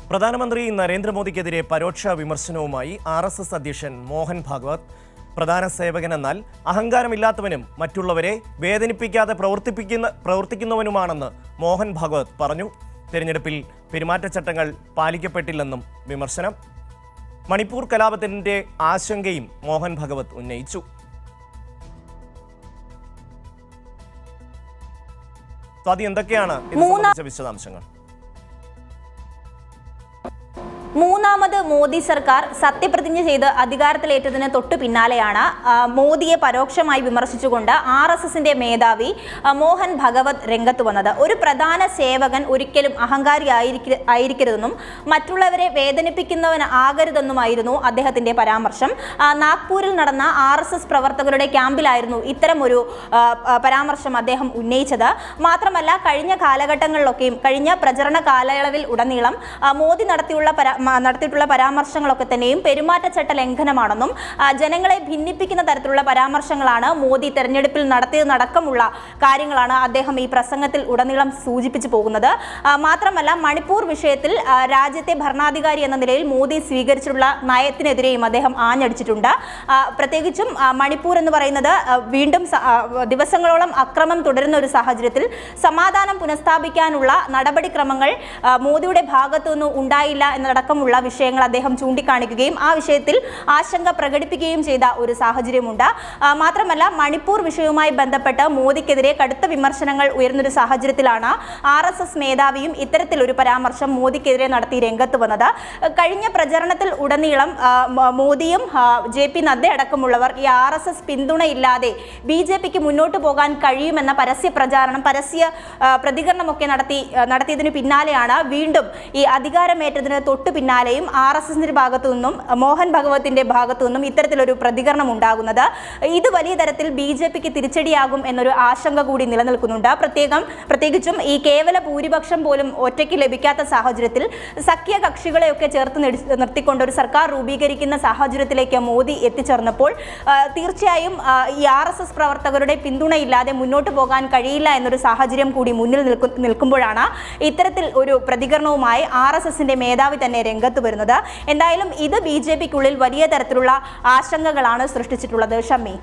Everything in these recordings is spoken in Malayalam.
പ്രധാനമന്ത്രി നരേന്ദ്രമോദിക്കെതിരെ പരോക്ഷ വിമർശനവുമായി RSS അധ്യക്ഷൻ മോഹൻ ഭാഗവത് പ്രധാന സേവകനെന്നാൽ അഹങ്കാരമില്ലാത്തവനും മറ്റുള്ളവരെ വേദനിപ്പിക്കാതെ പ്രവർത്തിക്കുന്നവനുമാണെന്ന് മോഹൻ ഭാഗവത് പറഞ്ഞു. തെരഞ്ഞെടുപ്പിൽ പെരുമാറ്റച്ചട്ടങ്ങൾ പാലിക്കപ്പെട്ടില്ലെന്നും വിമർശനം. മണിപ്പൂർ കലാപത്തിന്റെ ആശങ്കയും മോഹൻ ഭാഗവത് ഉന്നയിച്ചു. സ്വാതി, എന്തൊക്കെയാണ് വിശദാംശങ്ങൾ? മൂന്നാമത് മോദി സർക്കാർ സത്യപ്രതിജ്ഞ ചെയ്ത് അധികാരത്തിലേറ്റതിന് തൊട്ടു പിന്നാലെയാണ് മോദിയെ പരോക്ഷമായി വിമർശിച്ചുകൊണ്ട് RSSന്റെ മേധാവി മോഹൻ ഭഗവത് രംഗത്ത് വന്നത്. ഒരു പ്രധാന സേവകൻ ഒരിക്കലും അഹങ്കാരി ആയിരിക്കരുതെന്നും മറ്റുള്ളവരെ വേദനിപ്പിക്കുന്നവനാകരുതെന്നുമായിരുന്നു അദ്ദേഹത്തിന്റെ പരാമർശം. നാഗ്പൂരിൽ നടന്ന RSS പ്രവർത്തകരുടെ ക്യാമ്പിലായിരുന്നു ഇത്തരം ഒരു പരാമർശം അദ്ദേഹം ഉന്നയിച്ചത്. മാത്രമല്ല, കഴിഞ്ഞ കാലഘട്ടങ്ങളിലൊക്കെയും കഴിഞ്ഞ പ്രചരണ കാലയളവിൽ ഉടനീളം മോദി നടത്തിയിട്ടുള്ള പരാമർശങ്ങളൊക്കെ തന്നെയും പെരുമാറ്റച്ചട്ട ലംഘനമാണെന്നും ജനങ്ങളെ ഭിന്നിപ്പിക്കുന്ന തരത്തിലുള്ള പരാമർശങ്ങളാണ് മോദി തെരഞ്ഞെടുപ്പിൽ നടത്തിയതടക്കമുള്ള കാര്യങ്ങളാണ് അദ്ദേഹം ഈ പ്രസംഗത്തിൽ ഉടനീളം സൂചിപ്പിച്ചു പോകുന്നത്. മാത്രമല്ല, മണിപ്പൂർ വിഷയത്തിൽ രാജ്യത്തെ ഭരണാധികാരി എന്ന നിലയിൽ മോദി സ്വീകരിച്ചിട്ടുള്ള നയത്തിനെതിരെയും അദ്ദേഹം ആഞ്ഞടിച്ചിട്ടുണ്ട്. പ്രത്യേകിച്ചും മണിപ്പൂർ എന്ന് പറയുന്നത് വീണ്ടും ദിവസങ്ങളോളം അക്രമം തുടരുന്ന ഒരു സാഹചര്യത്തിൽ സമാധാനം പുനഃസ്ഥാപിക്കാനുള്ള നടപടിക്രമങ്ങൾ മോദിയുടെ ഭാഗത്തുനിന്ന് ഉണ്ടായില്ല എന്നതടക്കമുള്ള വിഷയങ്ങൾ അദ്ദേഹം ചൂണ്ടിക്കാണിക്കുകയും ആ വിഷയത്തിൽ ആശങ്ക പ്രകടിപ്പിക്കുകയും ചെയ്ത ഒരു സാഹചര്യമുണ്ട്. മാത്രമല്ല, മണിപ്പൂർ വിഷയവുമായി ബന്ധപ്പെട്ട് മോദിക്കെതിരെ കടുത്ത വിമർശനങ്ങൾ ഉയർന്നൊരു സാഹചര്യത്തിലാണ് RSS മേധാവിയും ഇത്തരത്തിലൊരു പരാമർശം മോദിക്കെതിരെ നടത്തി രംഗത്ത് വന്നത്. കഴിഞ്ഞ പ്രചരണത്തിൽ ഉടനീളം മോദിയും JP നദ്ദ അടക്കമുള്ളവർ ഈ RSS പിന്തുണയില്ലാതെ BJPക്ക് മുന്നോട്ട് പോകാൻ കഴിയുമെന്ന പരസ്യ പ്രതികരണമൊക്കെ നടത്തിയതിനു പിന്നാലെയാണ് വീണ്ടും ഈ അധികാരമേറ്റതിന് തൊട്ടു പിന്നാലെയും RSSന്റെ ഭാഗത്തു നിന്നും മോഹൻ ഭഗവത്തിന്റെ ഭാഗത്തു നിന്നും ഇത്തരത്തിലൊരു പ്രതികരണം ഉണ്ടാകുന്നത്. ഇത് വലിയ തരത്തിൽ BJPക്ക് തിരിച്ചടിയാകും എന്നൊരു ആശങ്ക കൂടി നിലനിൽക്കുന്നുണ്ട്. പ്രത്യേകിച്ചും ഈ കേവല ഭൂരിപക്ഷം പോലും ഒറ്റയ്ക്ക് ലഭിക്കാത്ത സാഹചര്യത്തിൽ സഖ്യ കക്ഷികളെയൊക്കെ ചേർത്ത് നിർത്തിക്കൊണ്ട് ഒരു സർക്കാർ രൂപീകരിക്കുന്ന സാഹചര്യത്തിലേക്ക് മോദി എത്തിച്ചേർന്നപ്പോൾ തീർച്ചയായും ഈ RSS പ്രവർത്തകരുടെ പിന്തുണയില്ലാതെ മുന്നോട്ട് പോകാൻ കഴിയില്ല എന്നൊരു സാഹചര്യം കൂടി മുന്നിൽ നിൽക്കുമ്പോഴാണ് ഇത്തരത്തിൽ ഒരു പ്രതികരണവുമായി RSSന്റെ മേധാവി തന്നെ രംഗത്ത് വരുന്നത്. എന്തായാലും ഇത് BJPക്കുള്ളിൽ വലിയ തരത്തിലുള്ള ആശങ്കകളാണ് സൃഷ്ടിച്ചിട്ടുള്ളത്. ഷമ്മി,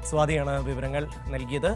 സ്വാതിയാണ് വിവരങ്ങൾ നൽകിയത്.